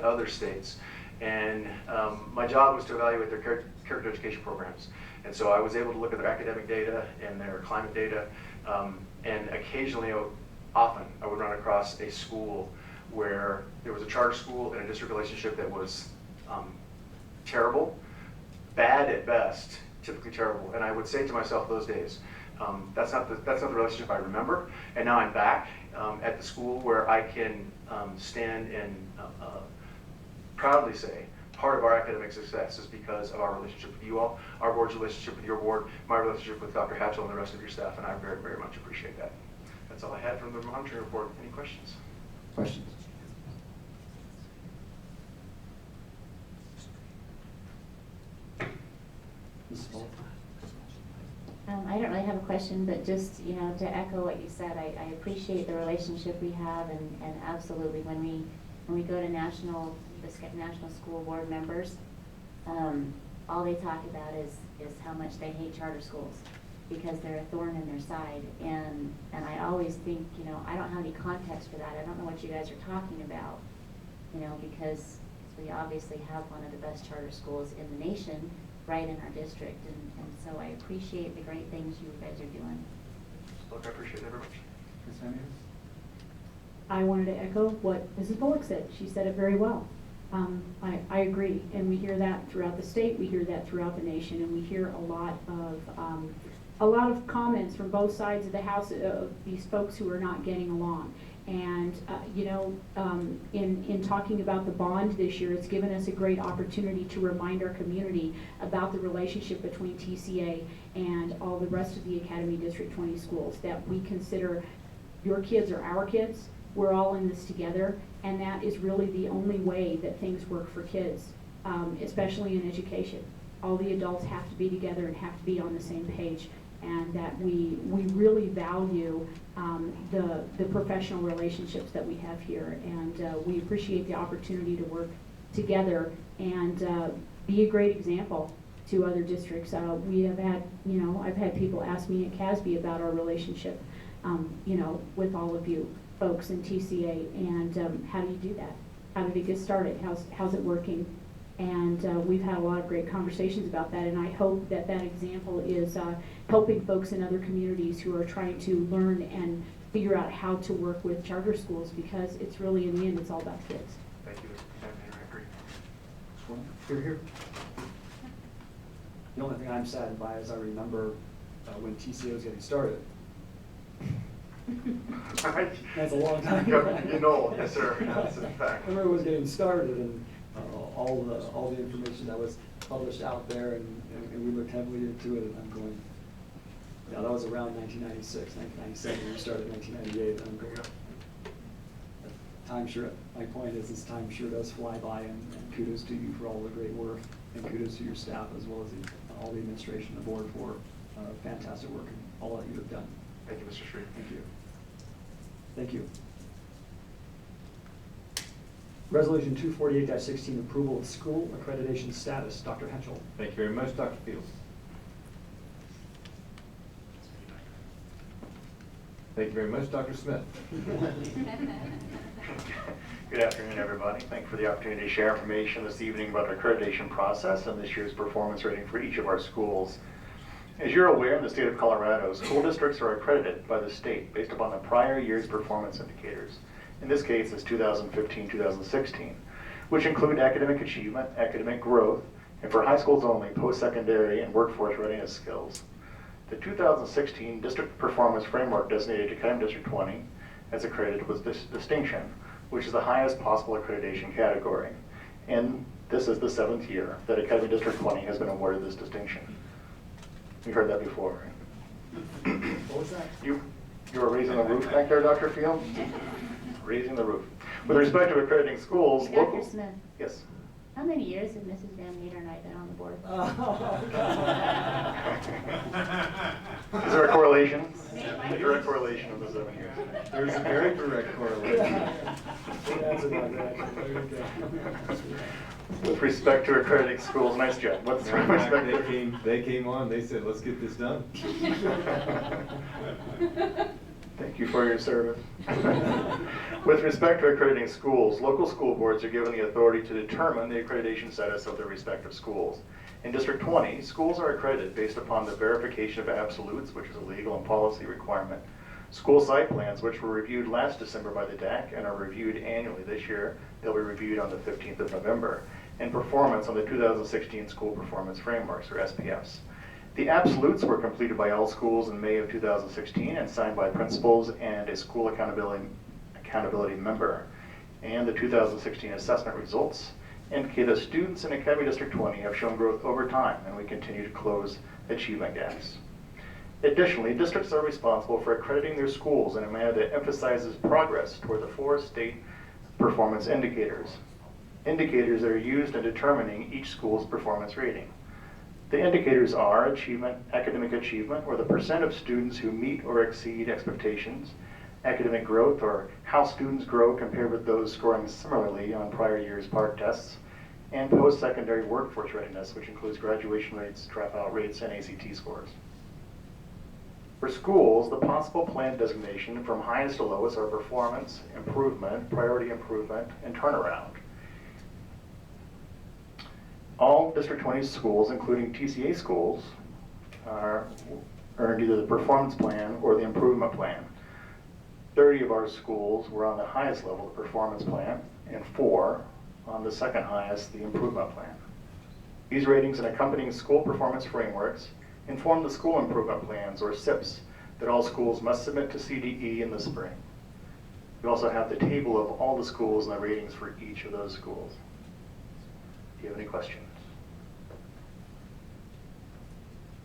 other states. And my job was to evaluate their character education programs. And so I was able to look at their academic data and their climate data. And occasionally, often, I would run across a school where there was a charter school and a district relationship that was terrible, bad at best, typically terrible. And I would say to myself those days, that's not the relationship I remember. And now I'm back at the school where I can stand and proudly say part of our academic success is because of our relationship with you all, our board's relationship with your board, my relationship with Dr. Hatchell and the rest of your staff, and I very, very much appreciate that. That's all I had from the monitoring report. Any questions? Questions? I don't really have a question, but just, you know, to echo what you said, I appreciate the relationship we have, and absolutely when we go to national school board members, all they talk about is how much they hate charter schools because they're a thorn in their side. And I always think, you know, I don't have any context for that. I don't know what you guys are talking about, you know, because we obviously have one of the best charter schools in the nation right in our district, and so I appreciate the great things you guys are doing. Look, I appreciate it very much. Ms. Samuels? I wanted to echo what Mrs. Bullock said. She said it very well. I agree, and we hear that throughout the state, we hear that throughout the nation, and we hear a lot of comments from both sides of the house of these folks who are not getting along. And you know, in talking about the bond this year, it's given us a great opportunity to remind our community about the relationship between TCA and all the rest of the Academy District 20 schools, that we consider your kids are our kids. We're all in this together, and that is really the only way that things work for kids, especially in education. All the adults have to be together and have to be on the same page, and that we really value the professional relationships that we have here, and we appreciate the opportunity to work together and be a great example to other districts. We have had, you know, I've had people ask me at CASB about our relationship, you know, with all of you folks in TCA, and how do you do that? How did it get started? How's it working? And we've had a lot of great conversations about that, and I hope that that example is helping folks in other communities who are trying to learn and figure out how to work with charter schools, because it's really, in the end, it's all about kids. Thank you. I agree. You're here. The only thing I'm saddened by is I remember when TCA was getting started. That's a long time ago. You know, yes, sir. That's a fact. I remember it was getting started, and all the information that was published out there, and we looked heavily into it, and I'm going, yeah, that was around 1996, 1997, we started in 1998, and I'm going, time sure, my point is time sure does fly by, and kudos to you for all the great work, and kudos to your staff as well as all the administration and the board for fantastic work and all that you have done. Thank you, Mr. Street. Thank you. Thank you. Resolution 248-16, approval of school accreditation status. Dr. Hatchell. Thank you very much, Dr. Fields. Thank you very much, Dr. Smith. Good afternoon, everybody. Thank you for the opportunity to share information this evening about our accreditation process and this year's performance rating for each of our schools. As you're aware, in the state of Colorado, school districts are accredited by the state based upon the prior year's performance indicators. In this case, it's 2015-2016, which include academic achievement, academic growth, and for high schools only, post-secondary and workforce readiness skills. The 2016 District Performance Framework designated Academy District 20 as accredited with this distinction, which is the highest possible accreditation category. And this is the 7th year that Academy District 20 has been awarded this distinction. You've heard that before, right? What was that? You were raising the roof back there, Dr. Field? Raising the roof. With respect to accrediting schools, Dr. local... Smith. Yes. How many years have Mrs. Van Meter and I been on the board? Is there a correlation? A direct correlation of the 7 years. There's a very direct correlation. With respect to accrediting schools, nice job. What's with respect to... They came on, they said, let's get this done. Thank you for your service. With respect to accrediting schools, local school boards are given the authority to determine the accreditation status of their respective schools. In District 20, schools are accredited based upon the verification of absolutes, which is a legal and policy requirement, school site plans, which were reviewed last December by the DAC and are reviewed annually this year. They'll be reviewed on the 15th of November, and performance on the 2016 School Performance Frameworks, or SPFs. The absolutes were completed by all schools in May of 2016 and signed by principals and a school accountability member. And the 2016 assessment results indicate that students in Academy District 20 have shown growth over time, and we continue to close achievement gaps. Additionally, districts are responsible for accrediting their schools in a manner that emphasizes progress toward the 4 state performance indicators. Indicators that are used in determining each school's performance rating. The indicators are achievement, academic achievement, or the percent of students who meet or exceed expectations, academic growth, or how students grow compared with those scoring similarly on prior year's PARCC tests, and post-secondary workforce readiness, which includes graduation rates, dropout rates, and ACT scores. For schools, the possible plan designation from highest to lowest are performance, improvement, priority improvement, and turnaround. All District 20 schools, including TCA schools, earned either the performance plan or the improvement plan. 30 of our schools were on the highest level, the performance plan, and 4 on the second highest, the improvement plan. These ratings and accompanying school performance frameworks inform the school improvement plans, or SIPs, that all schools must submit to CDE in the spring. We also have the table of all the schools and the ratings for each of those schools. Do you have any questions?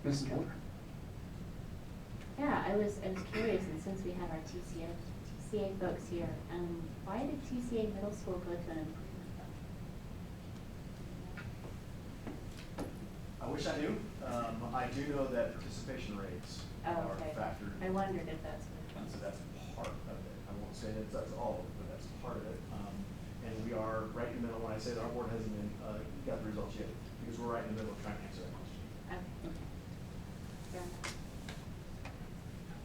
Mrs. Moore? Yeah, I was curious, and since we have our TCA folks here, why did TCA Middle School go to an improvement fund? I wish I knew. I do know that participation rates Oh, are okay. factored. I wondered if that's what it And was. so that's part of it. I won't say that's all of it, but that's part of it. And we are right in the middle. When I say that our board hasn't been, got the results yet, because we're right in the middle of trying to answer that question. Okay. Fair enough.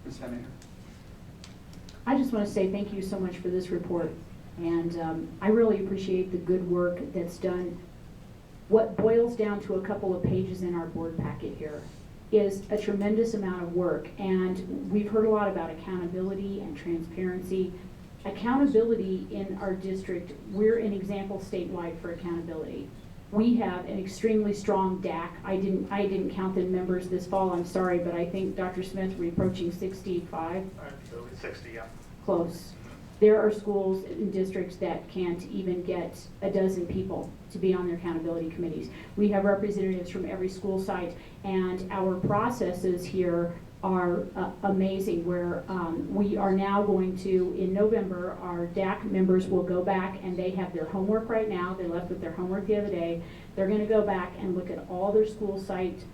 Ms. Van Meter? I just want to say thank you so much for this report, and I really appreciate the good work that's done. What boils down to a couple of pages in our board packet here is a tremendous amount of work, and we've heard a lot about accountability and transparency. Accountability in our district, we're an example statewide for accountability. We have an extremely strong DAC. I didn't count the members this fall, I'm sorry, but I think Dr. Smith, we're approaching 65. 60, yeah. Close. There are schools and districts that can't even get a dozen people to be on their accountability committees. We have representatives from every school site, and our processes here are amazing, where we are now going to, in November, our DAC members will go back, and they have their homework right now. They left with their homework the other day. They're going to go back and look at all their school site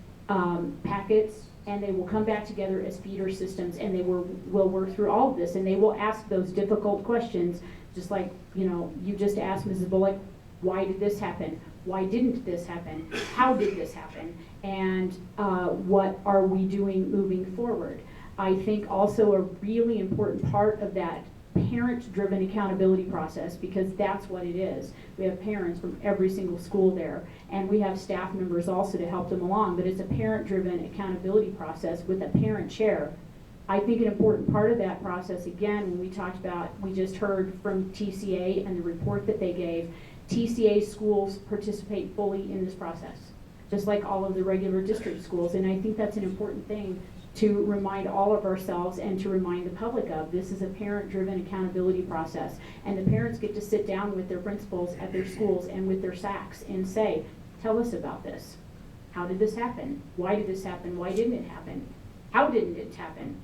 packets, and they will come back together as feeder systems, and they will work through all of this, and they will ask those difficult questions, just like, you know, you just asked Mrs. Bullock, why did this happen? Why didn't this happen? How did this happen? And what are we doing moving forward? I think also a really important part of that parent-driven accountability process, because that's what it is. We have parents from every single school there, and we have staff members also to help them along, but it's a parent-driven accountability process with a parent chair. I think an important part of that process, again, when we talked about, we just heard from TCA and the report that they gave, TCA schools participate fully in this process, just like all of the regular district schools, and I think that's an important thing to remind all of ourselves and to remind the public of. This is a parent-driven accountability process, and the parents get to sit down with their principals at their schools and with their SACs and say, tell us about this. How did this happen? Why did this happen? Why didn't it happen? How didn't it happen?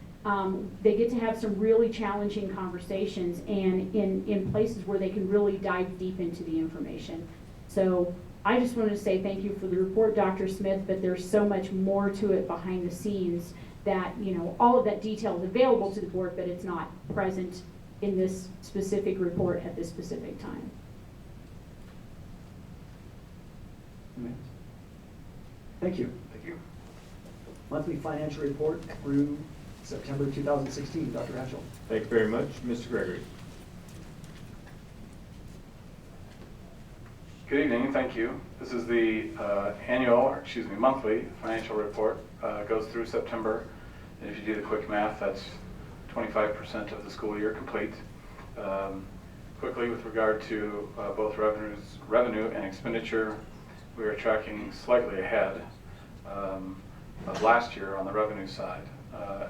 They get to have some really challenging conversations, and in places where they can really dive deep into the information. So I just wanted to say thank you for the report, Dr. Smith, but there's so much more to it behind the scenes that, you know, all of that detail is available to the board, but it's not present in this specific report at this specific time. Thank you. Thank you. Monthly financial report through September 2016. Dr. Hatchell. Thank you very much. Mr. Gregory. Good evening, thank you. This is the monthly financial report. Goes through September. And if you do the quick math, that's 25% of the school year complete. Quickly, with regard to both revenue and expenditure, we are tracking slightly ahead of last year on the revenue side.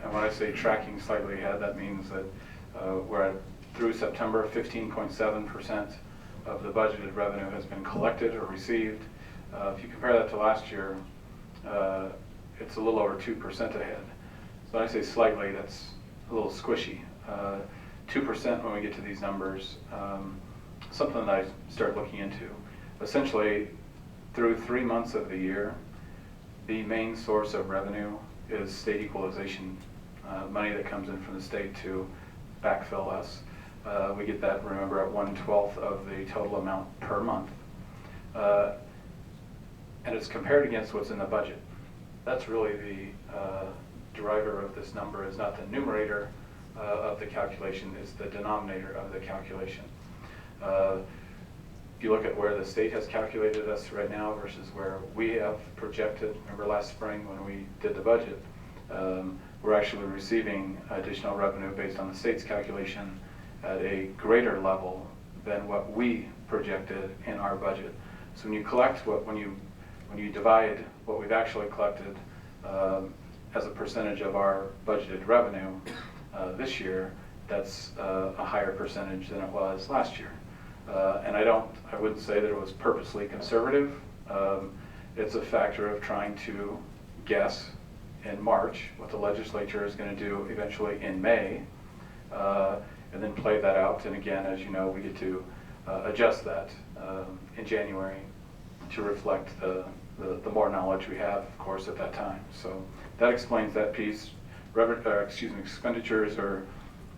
And when I say tracking slightly ahead, that means that we're through September, 15.7% of the budgeted revenue has been collected or received. If you compare that to last year, it's a little over 2% ahead. So when I say slightly, that's a little squishy. 2% when we get to these numbers, something that I start looking into. Essentially, through 3 months of the year, the main source of revenue is state equalization, money that comes in from the state to backfill us. We get that, remember, at 1/12 of the total amount per month. And it's compared against what's in the budget. That's really the driver of this number, is not the numerator of the calculation, it's the denominator of the calculation. If you look at where the state has calculated us right now versus where we have projected, remember last spring when we did the budget, we're actually receiving additional revenue based on the state's calculation at a greater level than what we projected in our budget. So when you collect when you divide what we've actually collected as a percentage of our budgeted revenue this year, that's a higher percentage than it was last year. And I wouldn't say that it was purposely conservative. It's a factor of trying to guess in March what the legislature is going to do eventually in May, and then play that out. And again, as you know, we get to adjust that in January to reflect the more knowledge we have, of course, at that time. So that explains that piece. Expenditures are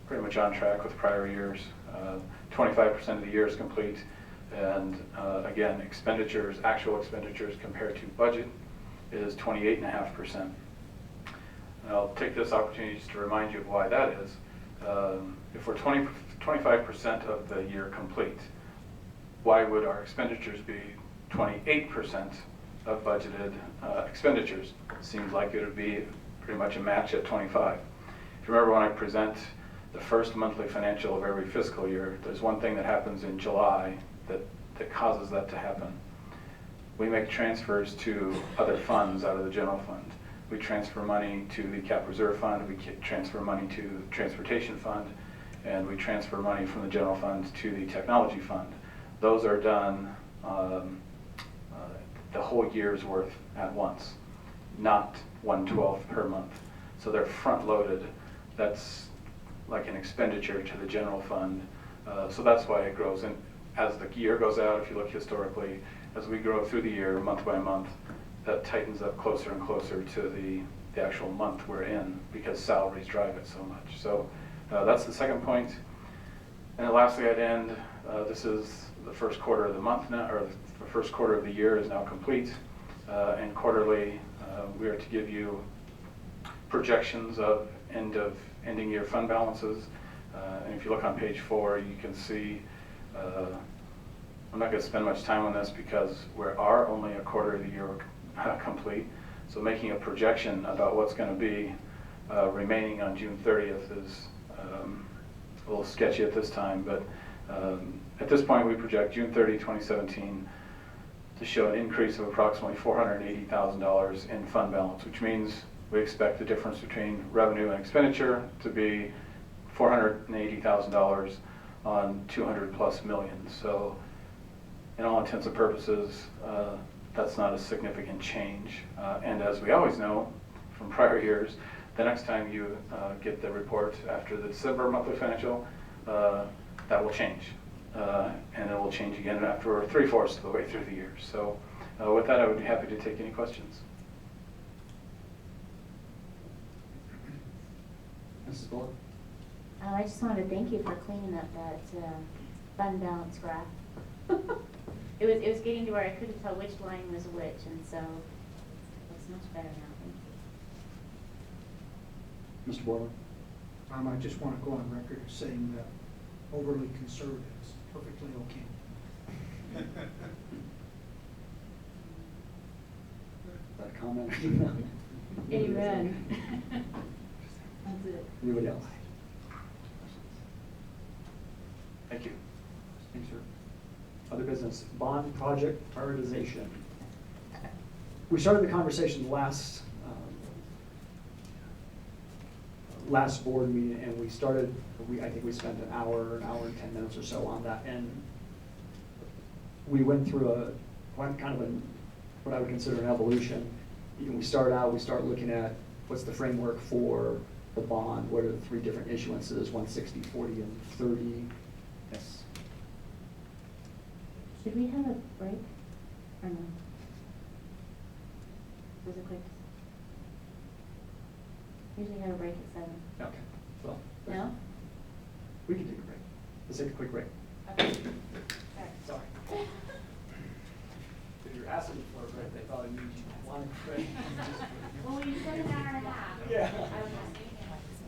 pretty much on track with prior years. 25% of the year is complete. And again, actual expenditures compared to budget is 28.5%. And I'll take this opportunity just to remind you of why that is. If we're 25% of the year complete, why would our expenditures be 28% of budgeted expenditures? It seems like it would be pretty much a match at 25. If you remember when I present the first monthly financial of every fiscal year, there's one thing that happens in July that causes that to happen. We make transfers to other funds out of the general fund. We transfer money to the cap reserve fund, we transfer money to the transportation fund, and we transfer money from the general fund to the technology fund. Those are done the whole year's worth at once, not 1/12 per month. So they're front loaded. That's like an expenditure to the general fund. So that's why it grows. And as the year goes out, if you look historically, as we grow through the year, month by month, that tightens up closer and closer to the actual month we're in, because salaries drive it so much. So that's the second point. And then lastly, I'd end, this is the first quarter of the month now, or the first quarter of the year is now complete. And quarterly, we are to give you projections of ending year fund balances. And if you look on page 4, you can see, I'm not going to spend much time on this because we are only a quarter of the year complete. So making a projection about what's going to be remaining on June 30th is a little sketchy at this time. But at this point, we project June 30, 2017 to show an increase of approximately $480,000 in fund balance, which means we expect the difference between revenue and expenditure to be $480,000 on 200+ million. So in all intents and purposes, that's not a significant change. And as we always know from prior years, the next time you get the report after the December monthly financial, that will change. And it will change again after 3/4 of the way through the year. So with that, I would be happy to take any questions. Mrs. Bullock? I just wanted to thank you for cleaning up that fund balance graph. It was getting to where I couldn't tell which line was which, and so it's much better now. Thank Mr. Borland? I just want to go on record as saying that overly conservative is perfectly okay. That a comment? Amen. That's it. Anybody else? Thank you. Thanks, sir. Other business, bond project prioritization. We started the conversation last board meeting, and we started, I think we spent an hour and 10 minutes or so on that, and we went through what I would consider an evolution. We start looking at what's the framework for the bond, what are the three different issuances, 160, 40, and 30. Yes. Should we have a break or no? Was it quick? Usually have a break at 7. Okay, well. No? We can take a break. Let's take a quick break. Okay. Sorry. Sorry. If you're asking for a break, they probably need you to want a break. Well, you said an hour and a half. Yeah. I was just thinking like this.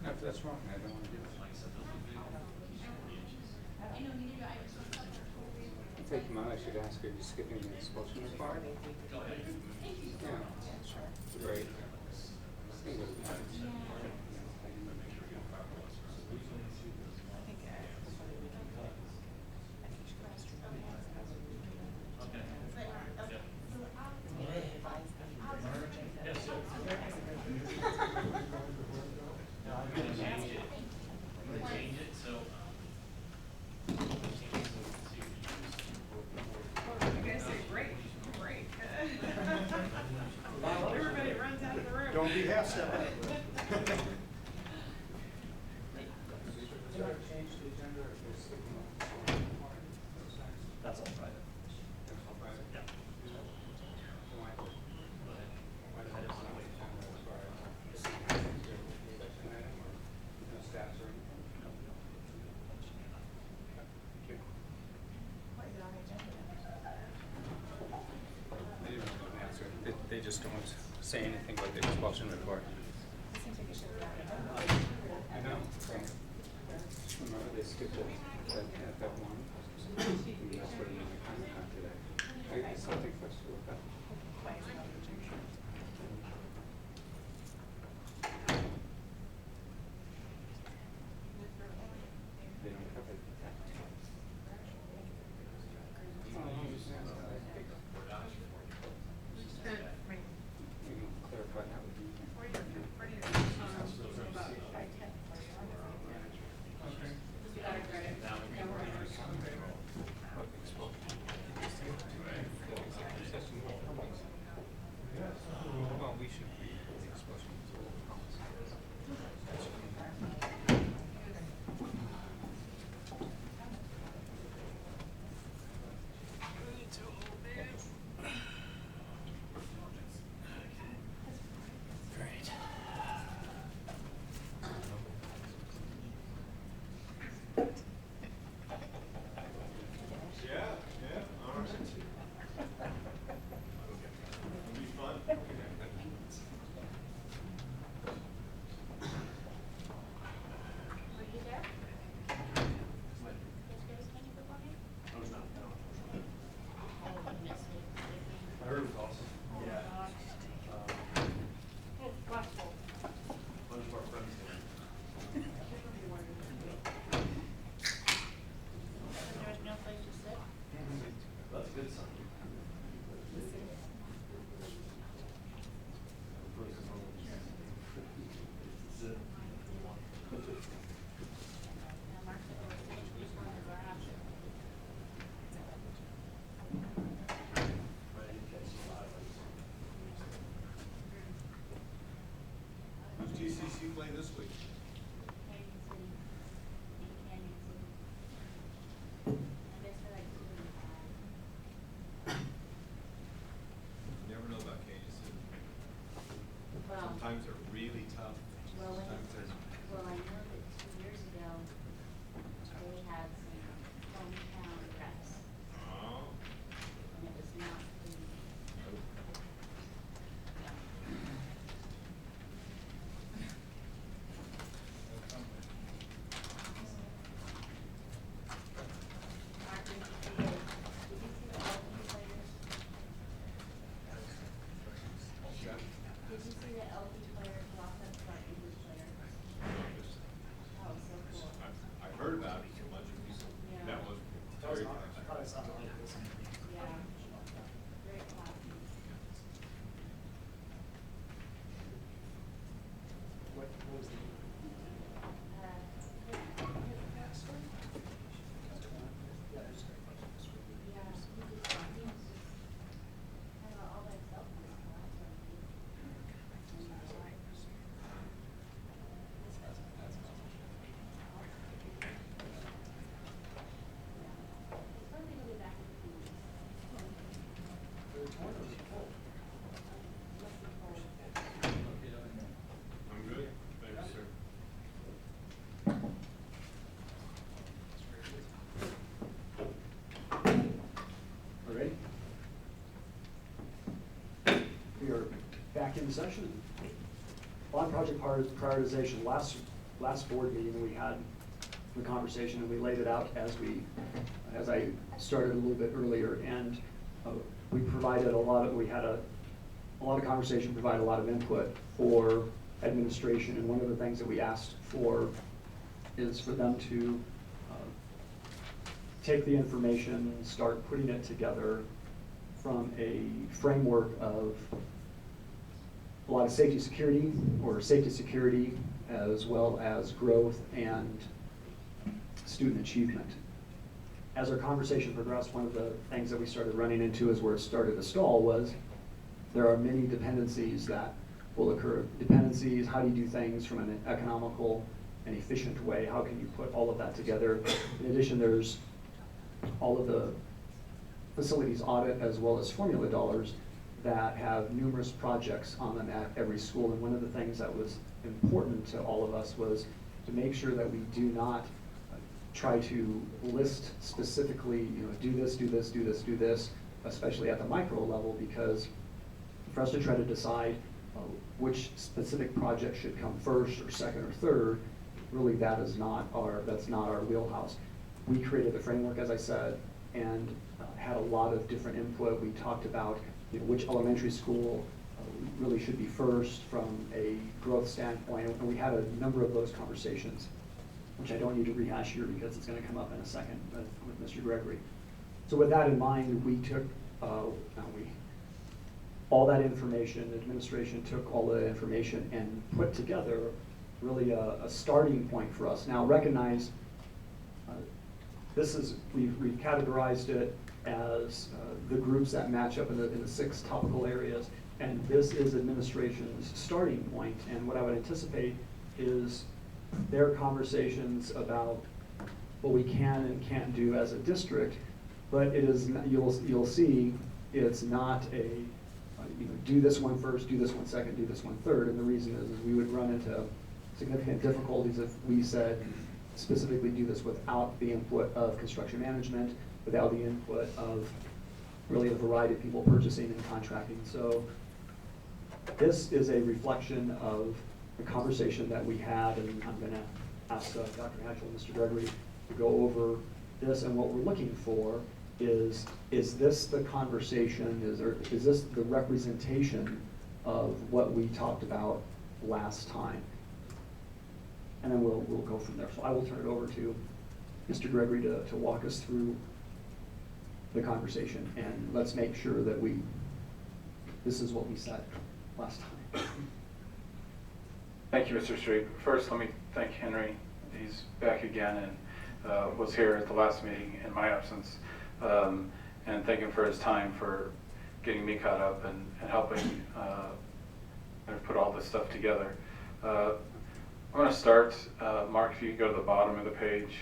No, if that's wrong, I don't want to do it. Take him out, I should ask her, are you skipping the expulsion part? Yeah, great. Don't be half stepping. That's all private. They just don't say anything about the expulsion report. I know. Remember they skipped it at that one? And that's what it kind of today. It's something for us to look at. They don't cover it. You can clarify that with me. play this week? Canyon City. In Canyon City. I missed her like 2 weeks. You never know about Kansas City. Well, Sometimes they're really tough. well, when Sometimes they're. well, I know that 2 years ago, they had some hometown reps, Oh. and it was not pretty. Mark, did you see the LP players? Did you see the LP players walk up to our English player? Oh, so cool. I heard about it from a bunch of people. Yeah. That was very nice. Yeah. Very classy. What was the? I'm good. Thank you, sir. All right. We are back in session. On project prioritization, last board meeting, we had the conversation and we laid it out as I started a little bit earlier, and we provided we had a lot of conversation, provided a lot of input for administration, and one of the things that we asked for is for them to take the information, start putting it together from a framework of a lot of safety security, as well as growth and student achievement. As our conversation progressed, one of the things that we started running into is where it started to stall was there are many dependencies that will occur. Dependencies, how do you do things from an economical and efficient way? How can you put all of that together? In addition, there's all of the facilities audit as well as formula dollars that have numerous projects on them at every school. And one of the things that was important to all of us was to make sure that we do not try to list specifically, do this, do this, do this, do this, especially at the micro level, because for us to try to decide which specific project should come first or second or third, really that's not our wheelhouse. We created the framework, as I said, and had a lot of different input. We talked about which elementary school really should be first from a growth standpoint, and we had a number of those conversations, which I don't need to rehash here because it's going to come up in a second with Mr. Gregory. So with that in mind, we took all that information, the administration took all that information and put together really a starting point for us. Now recognize we've categorized it as the groups that match up in the 6 topical areas, and this is administration's starting point. And what I would anticipate is their conversations about what we can and can't do as a district, but it is you'll see it's not a do this one first, do this one second, do this one third. And the reason is we would run into significant difficulties if we said specifically do this without the input of construction management, without the input of really a variety of people purchasing and contracting. So this is a reflection of the conversation that we had, and I'm going to ask Dr. Hatchell and Mr. Gregory to go over this. And what we're looking for is this the conversation? Is this the representation of what we talked about last time? And then we'll go from there. So I will turn it over to Mr. Gregory to walk us through the conversation, and let's make sure that this is what we said last time. Thank you, Mr. Street. First, let me thank Henry. He's back again and was here at the last meeting in my absence. And thank him for his time for getting me caught up and helping put all this stuff together. I'm going to start, Mark, if you could go to the bottom of the page.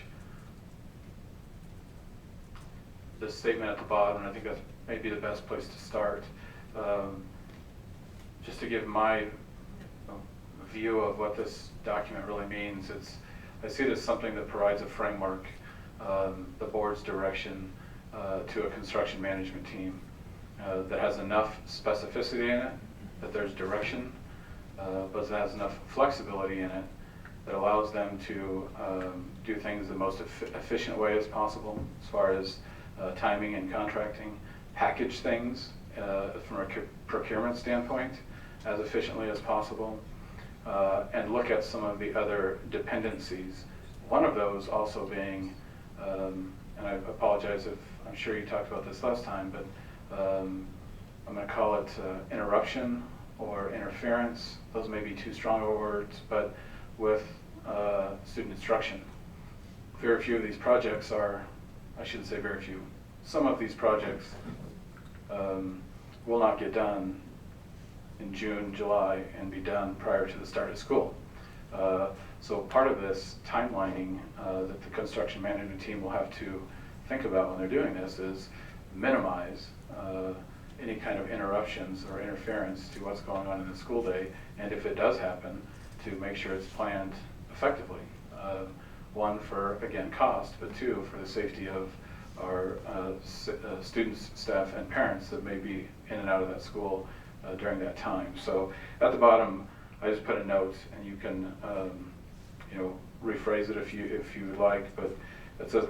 The statement at the bottom, I think that's maybe the best place to start. Just to give my view of what this document really means, I see it as something that provides a framework, the board's direction to a construction management team that has enough specificity in it, that there's direction, but that has enough flexibility in it that allows them to do things the most efficient way as possible as far as timing and contracting, package things from a procurement standpoint as efficiently as possible, and look at some of the other dependencies. One of those also being, and I apologize if I'm sure you talked about this last time, but I'm going to call it interruption or interference. Those may be too strong of words, but with student instruction. Very few of these projects are, I shouldn't say very few, some of these projects will not get done in June, July, and be done prior to the start of school. So part of this timelining that the construction management team will have to think about when they're doing this is minimize any kind of interruptions or interference to what's going on in the school day, and if it does happen, to make sure it's planned effectively. One, for, again, cost, but two, for the safety of our students, staff, and parents that may be in and out of that school during that time. So at the bottom, I just put a note, and you can rephrase it if you would like, but it says